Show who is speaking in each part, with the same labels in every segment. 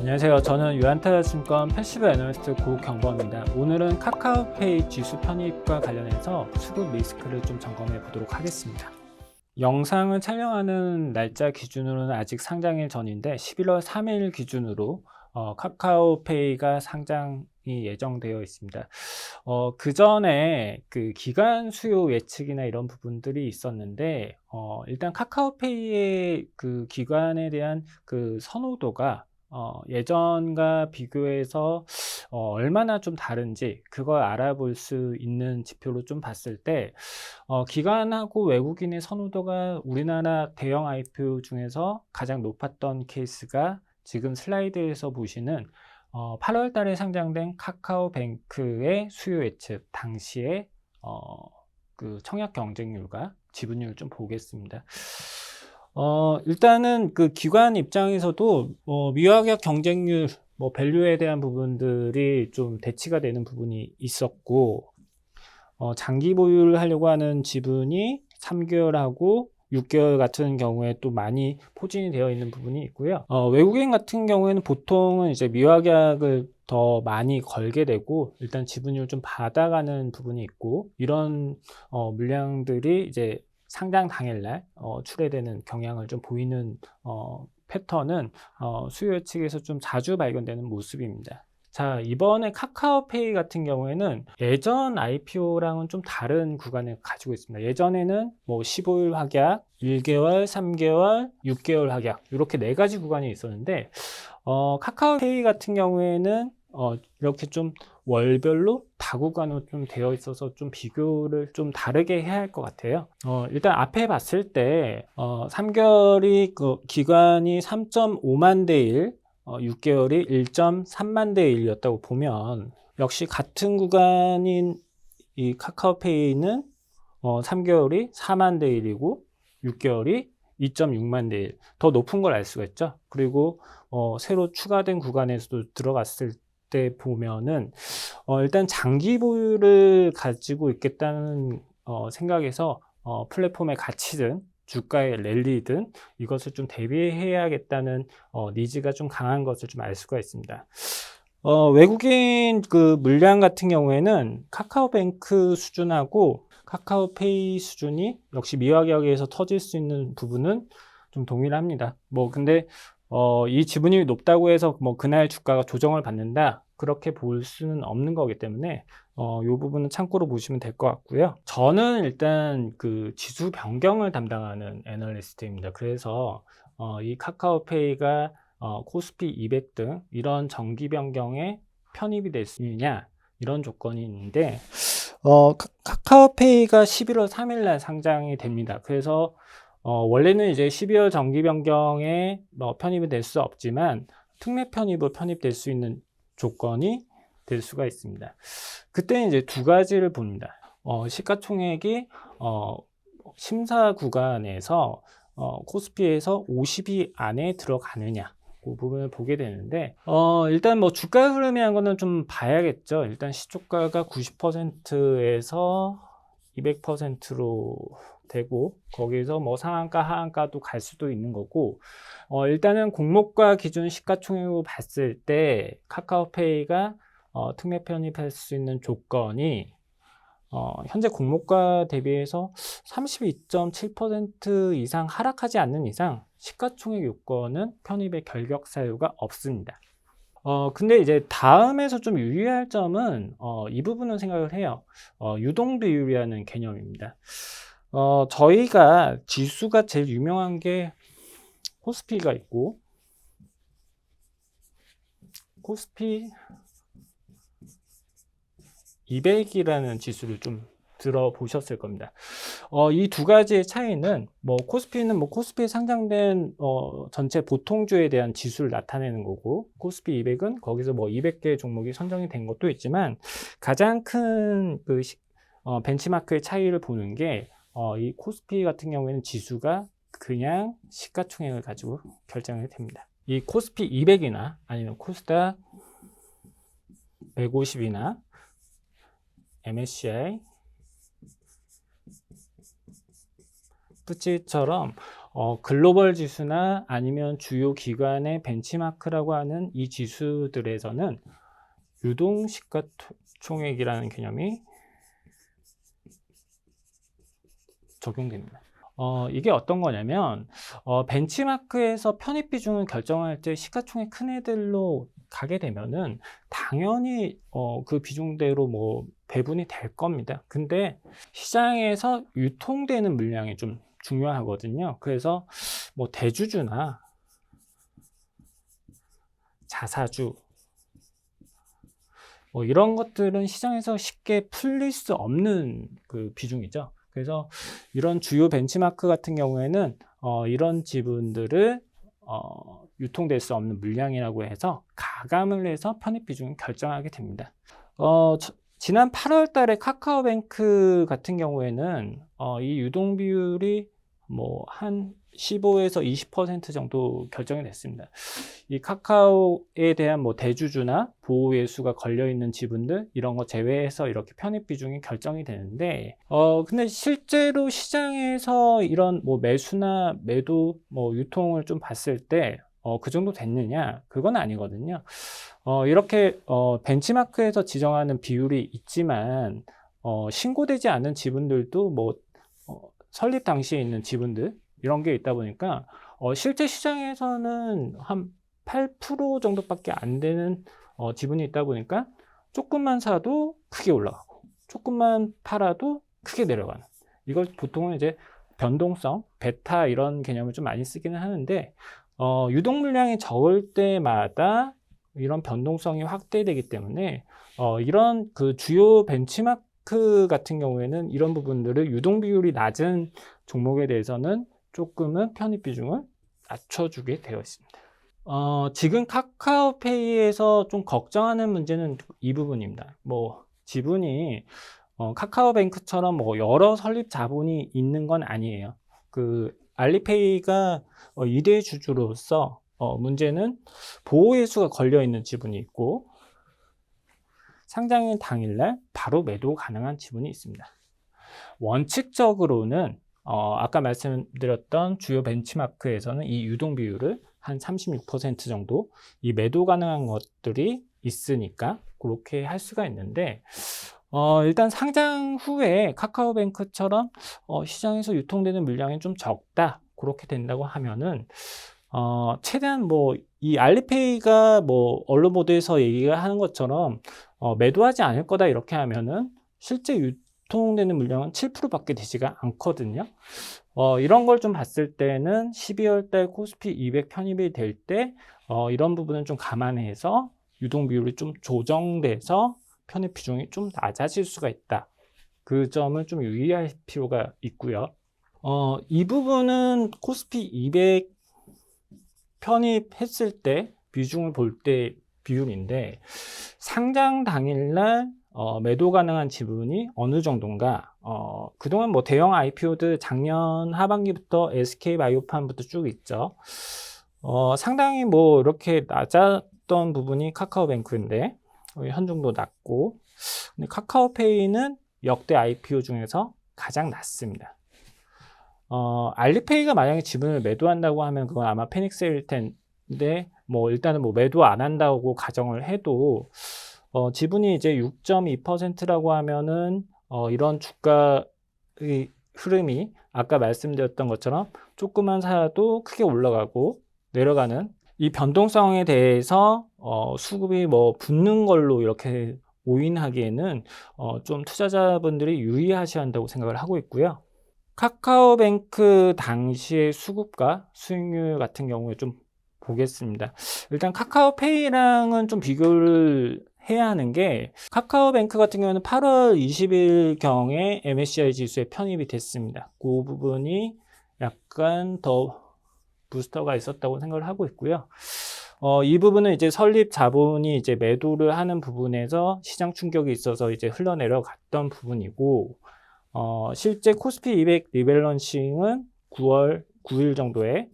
Speaker 1: 안녕하세요. 저는 유한타증권 패시브 애널리스트 고경범입니다. 오늘은 카카오페이 지수 편입과 관련해서 수급 리스크를 좀 점검해 보도록 하겠습니다. 영상을 촬영하는 날짜 기준으로는 아직 상장일 전인데 11월 3일 기준으로 카카오페이가 상장이 예정되어 있습니다. 그 전에 그 기간 수요 예측이나 이런 부분들이 있었는데 일단 카카오페이의 그 기간에 대한 그 선호도가 예전과 비교해서 얼마나 좀 다른지 그걸 알아볼 수 있는 지표로 좀 봤을 때 기관하고 외국인의 선호도가 우리나라 대형 IPO 중에서 가장 높았던 케이스가 지금 슬라이드에서 보시는 8월 달에 상장된 카카오뱅크의 수요 예측 당시에 그 청약 경쟁률과 지분율 좀 보겠습니다. 일단은 그 기관 입장에서도 미화학 경쟁률 밸류에 대한 부분들이 좀 대치가 되는 부분이 있었고 장기 보유를 하려고 하는 지분이 3개월하고 6개월 같은 경우에 또 많이 포진이 되어 있는 부분이 있고요. 외국인 같은 경우에는 보통은 이제 미화계약을 더 많이 걸게 되고 일단 지분율 좀 받아가는 부분이 있고 이런 물량들이 이제 상장 당일날 출회되는 경향을 좀 보이는 패턴은 수요 측에서 좀 자주 발견되는 모습입니다. 자, 이번에 카카오페이 같은 경우에는 예전 IPO랑은 좀 다른 구간을 가지고 있습니다. 예전에는 뭐 15일 확약, 1개월, 3개월, 6개월 확약 이렇게 4가지 구간이 있었는데 카카오페이 같은 경우에는 이렇게 좀 월별로 다구간으로 좀 되어 있어서 좀 비교를 좀 다르게 해야 할 것 같아요. 일단 앞에 봤을 때 3개월이 그 기간이 3.5만 대 1, 6개월이 1.3만 대 1이었다고 보면 역시 같은 구간인 이 카카오페이는 3개월이 4만 대 1이고 6개월이 2.6만 대 1, 더 높은 걸 알 수가 있죠. 그리고 새로 추가된 구간에서도 들어갔을 때 보면은 일단 장기 보유를 가지고 있겠다는 생각에서 플랫폼의 가치든 주가의 랠리든 이것을 좀 대비해야겠다는 니즈가 좀 강한 것을 좀 알 수가 있습니다. 외국인 그 물량 같은 경우에는 카카오뱅크 수준하고 카카오페이 수준이 역시 미화계약에서 터질 수 있는 부분은 좀 동일합니다. 근데 이 지분이 높다고 해서 그날 주가가 조정을 받는다 그렇게 볼 수는 없는 거기 때문에 이 부분은 참고로 보시면 될 것 같고요. 저는 일단 그 지수 변경을 담당하는 애널리스트입니다. 그래서 이 카카오페이가 코스피 200 등 이런 정기 변경에 편입이 될 수 있느냐 이런 조건이 있는데 카카오페이가 11월 3일 날 상장이 됩니다. 그래서 원래는 이제 12월 정기 변경에 편입이 될 수 없지만 특례 편입으로 편입될 수 있는 조건이 될 수가 있습니다. 그때 이제 두 가지를 봅니다. 시가총액이 심사 구간에서 코스피에서 50위 안에 들어가느냐 그 부분을 보게 되는데 일단 주가 흐름이 한 거는 좀 봐야겠죠. 일단 시초가가 90%에서 200%로 되고 거기서 상한가 하한가도 갈 수도 있는 거고 일단은 공모가 기준 시가총액으로 봤을 때 카카오페이가 특례 편입할 수 있는 조건이 현재 공모가 대비해서 32.7% 이상 하락하지 않는 이상 시가총액 요건은 편입의 결격 사유가 없습니다. 근데 이제 다음에서 좀 유의할 점은 이 부분은 생각을 해요. 유동 비율이라는 개념입니다. 저희가 지수가 제일 유명한 게 코스피가 있고 코스피 200이라는 지수를 좀 들어보셨을 겁니다. 이 두 가지의 차이는 코스피는 코스피에 상장된 전체 보통주에 대한 지수를 나타내는 거고 코스피 200은 거기서 200개 종목이 선정이 된 것도 있지만 가장 큰 그 벤치마크의 차이를 보는 게 이 코스피 같은 경우에는 지수가 그냥 시가총액을 가지고 결정이 됩니다. 이 코스피 200이나 아니면 코스닥 150이나 MSCI, 푸치처럼 글로벌 지수나 아니면 주요 기관의 벤치마크라고 하는 이 지수들에서는 유동 시가총액이라는 개념이 적용됩니다. 이게 어떤 거냐면 벤치마크에서 편입 비중을 결정할 때 시가총액 큰 애들로 가게 되면은 당연히 그 비중대로 뭐 배분이 될 겁니다. 근데 시장에서 유통되는 물량이 좀 중요하거든요. 그래서 뭐 대주주나 자사주 뭐 이런 것들은 시장에서 쉽게 풀릴 수 없는 그 비중이죠. 그래서 이런 주요 벤치마크 같은 경우에는 이런 지분들을 유통될 수 없는 물량이라고 해서 가감을 해서 편입 비중을 결정하게 됩니다. 지난 8월 달에 카카오뱅크 같은 경우에는 이 유동 비율이 뭐 한 15에서 20% 정도 결정이 됐습니다. 이 카카오에 대한 뭐 대주주나 보호 예수가 걸려 있는 지분들 이런 거 제외해서 이렇게 편입 비중이 결정이 되는데 근데 실제로 시장에서 이런 뭐 매수나 매도 뭐 유통을 좀 봤을 때 그 정도 됐느냐? 그건 아니거든요. 이렇게 벤치마크에서 지정하는 비율이 있지만 신고되지 않은 지분들도 뭐 설립 당시에 있는 지분들 이런 게 있다 보니까 실제 시장에서는 한 8% 정도밖에 안 되는 지분이 있다 보니까 조금만 사도 크게 올라가고 조금만 팔아도 크게 내려가는, 이걸 보통은 이제 변동성, 베타 이런 개념을 좀 많이 쓰기는 하는데 유동 물량이 적을 때마다 이런 변동성이 확대되기 때문에 이런 그 주요 벤치마크 같은 경우에는 이런 부분들을 유동 비율이 낮은 종목에 대해서는 조금은 편입 비중을 낮춰주게 되어 있습니다. 지금 카카오페이에서 좀 걱정하는 문제는 이 부분입니다. 뭐 지분이 카카오뱅크처럼 뭐 여러 설립 자본이 있는 건 아니에요. 그 알리페이가 2대 주주로서 문제는 보호예수가 걸려 있는 지분이 있고 상장일 당일날 바로 매도 가능한 지분이 있습니다. 원칙적으로는 아까 말씀드렸던 주요 벤치마크에서는 이 유동 비율을 한 36% 정도 이 매도 가능한 것들이 있으니까 그렇게 할 수가 있는데 일단 상장 후에 카카오뱅크처럼 시장에서 유통되는 물량이 좀 적다 그렇게 된다고 하면은 최대한 뭐 이 알리페이가 뭐 언론 보도에서 얘기가 하는 것처럼 매도하지 않을 거다 이렇게 하면은 실제 유통되는 물량은 7%밖에 되지가 않거든요. 이런 걸 좀 봤을 때는 12월 달 코스피 200 편입이 될 때 이런 부분은 좀 감안해서 유동 비율이 좀 조정돼서 편입 비중이 좀 낮아질 수가 있다. 그 점을 좀 유의할 필요가 있고요. 이 부분은 코스피 200 편입했을 때 비중을 볼 때 비율인데 상장 당일날 매도 가능한 지분이 어느 정도인가? 그동안 뭐 대형 IPO들 작년 하반기부터 SK바이오팜부터 쭉 있죠. 상당히 뭐 이렇게 낮았던 부분이 카카오뱅크인데 현 정도 낮고, 근데 카카오페이는 역대 IPO 중에서 가장 낮습니다. 알리페이가 만약에 지분을 매도한다고 하면 그건 아마 패닉세일 텐데 뭐 일단은 뭐 매도 안 한다고 가정을 해도 지분이 이제 6.2%라고 하면은 이런 주가의 흐름이 아까 말씀드렸던 것처럼 조금만 사도 크게 올라가고 내려가는 이 변동성에 대해서 수급이 뭐 붙는 걸로 이렇게 오인하기에는 좀 투자자분들이 유의하셔야 한다고 생각을 하고 있고요. 카카오뱅크 당시의 수급과 수익률 같은 경우에 좀 보겠습니다. 일단 카카오페이랑은 좀 비교를 해야 하는 게 카카오뱅크 같은 경우는 8월 20일경에 MSCI 지수에 편입이 됐습니다. 그 부분이 약간 더 부스터가 있었다고 생각을 하고 있고요. 이 부분은 이제 설립 자본이 이제 매도를 하는 부분에서 시장 충격이 있어서 이제 흘러내려갔던 부분이고, 실제 코스피 200 리밸런싱은 9월 9일 정도에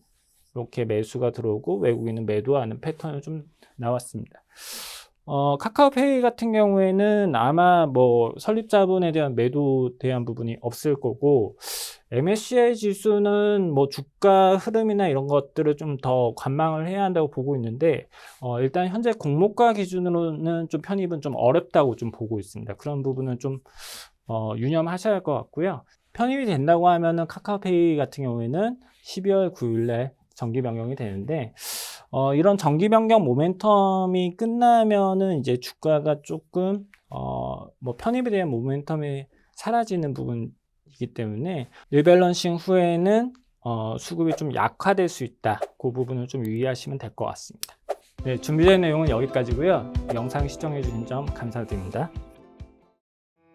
Speaker 1: 이렇게 매수가 들어오고 외국인은 매도하는 패턴이 좀 나왔습니다. 카카오페이 같은 경우에는 아마 뭐 설립 자본에 대한 매도 대한 부분이 없을 거고, MSCI 지수는 뭐 주가 흐름이나 이런 것들을 좀 더 관망을 해야 한다고 보고 있는데, 일단 현재 공모가 기준으로는 좀 편입은 좀 어렵다고 좀 보고 있습니다. 그런 부분은 좀 유념하셔야 할 것 같고요. 편입이 된다고 하면은 카카오페이 같은 경우에는 12월 9일에 정기 변경이 되는데, 이런 정기 변경 모멘텀이 끝나면은 이제 주가가 조금 뭐 편입에 대한 모멘텀이 사라지는 부분이기 때문에 리밸런싱 후에는 수급이 좀 약화될 수 있다. 그 부분을 좀 유의하시면 될 것 같습니다. 네, 준비된 내용은 여기까지고요. 영상 시청해 주신 점 감사드립니다.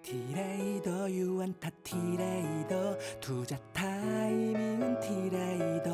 Speaker 2: 티레이더 유한타 티레이더 투자 타이밍은 티레이더